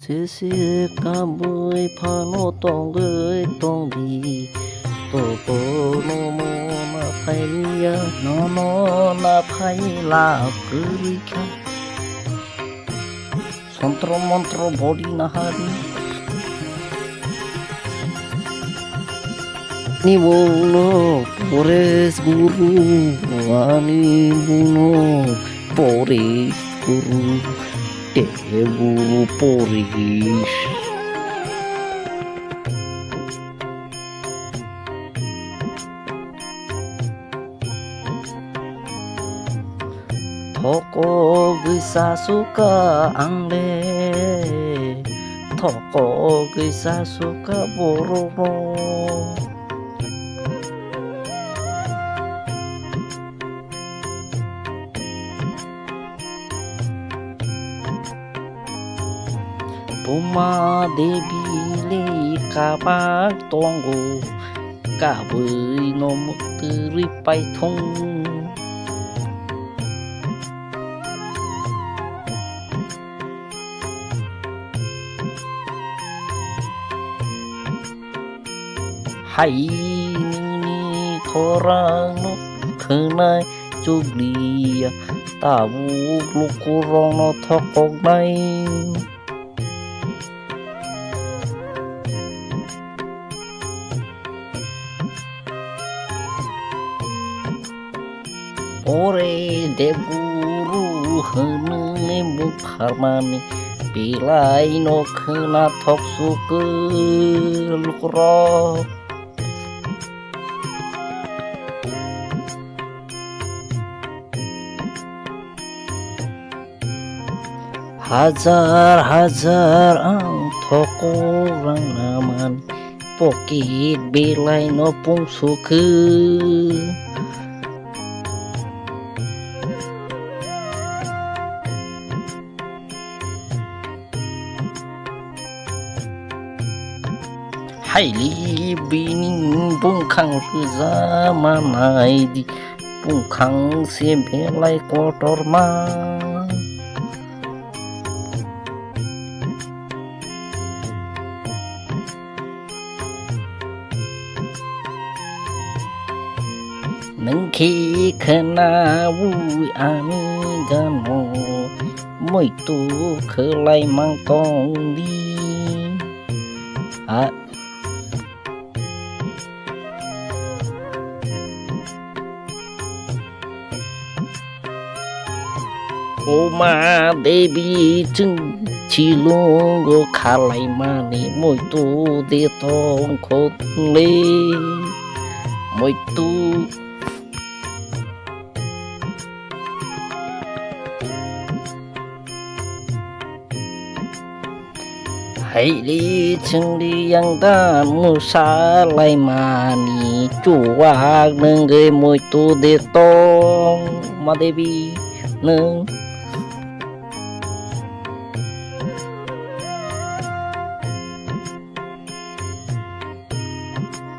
Sisi kabui pano tong di Topo nomo na pailia nono na paila kurika Sontro montro body na hari Ni bono pores guru Ani buno pores guru Debu poris Toko bisa suka angle Toko bisa suka bororo Puma debile kabak tonggo Kabui no muteri paitong Hai nini korang no kenai cuglia Tabu lukurong no thokok nai Ore deburu hene mukharmani Pilai no kena thok suke lukro Hajar ang thokorang naman Pokit bilay no pung suke Haili bining bungkang reza manai di bungkang se belai kotor ma Nengki kena wui ani gano Moi tu kelai mang tong di Oma debi chung chilungo kalai mani Moi tu de tong khot le Moi tu Haili chung di yang dan musa lai mani Chuak nengge moi tu de tong ma debi neng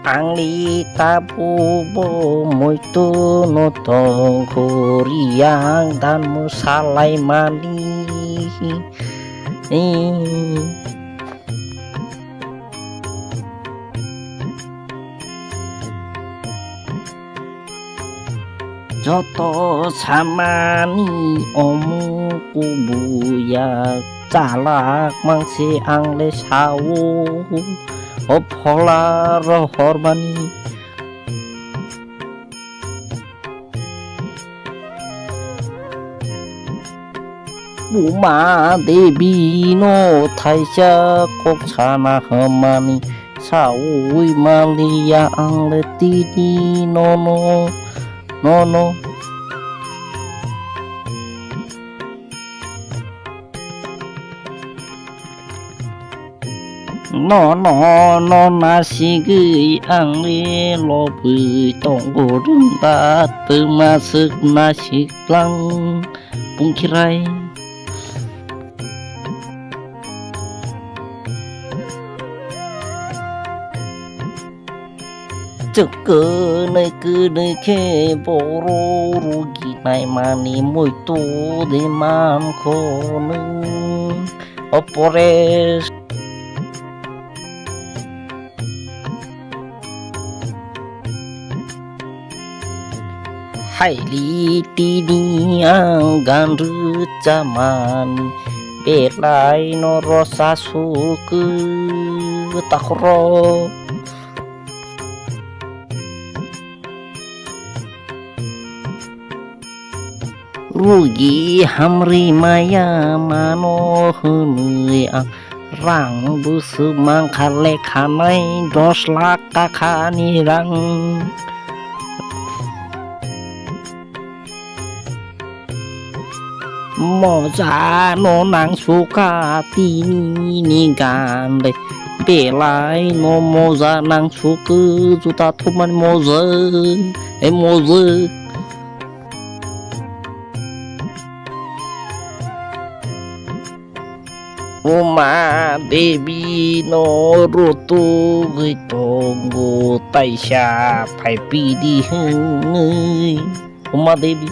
Ang li tabu bo moi tu no tong kuriang dan musalai mani Joto samani omu kubuya calak mangsi ang le sawu Opola rohor mani Buma debi no thaisya kok sana hamani Sawi malia ang le tini nono No nasi gui ang le lo bui tong goreng ta termasuk nasi lang pungkirai Ceke nơi cứ nơi khe boro rugi nai mani moi tu de mam ko nung opores hai li tini anggan zaman belai no rosa suku takro rugi hamri maya mano hunui rang busu mangkale kanai dos laka kanirang moza no nang suka tini ni gande belai no moza nang suka juta tuman moza moza Uma Devi no rutu tunggu taisha pai pidi hei Uma Devi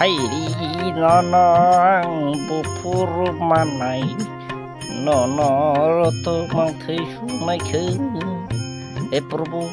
hai ri nonong bupur manai nono roto mang thei sunai kheu Prabhu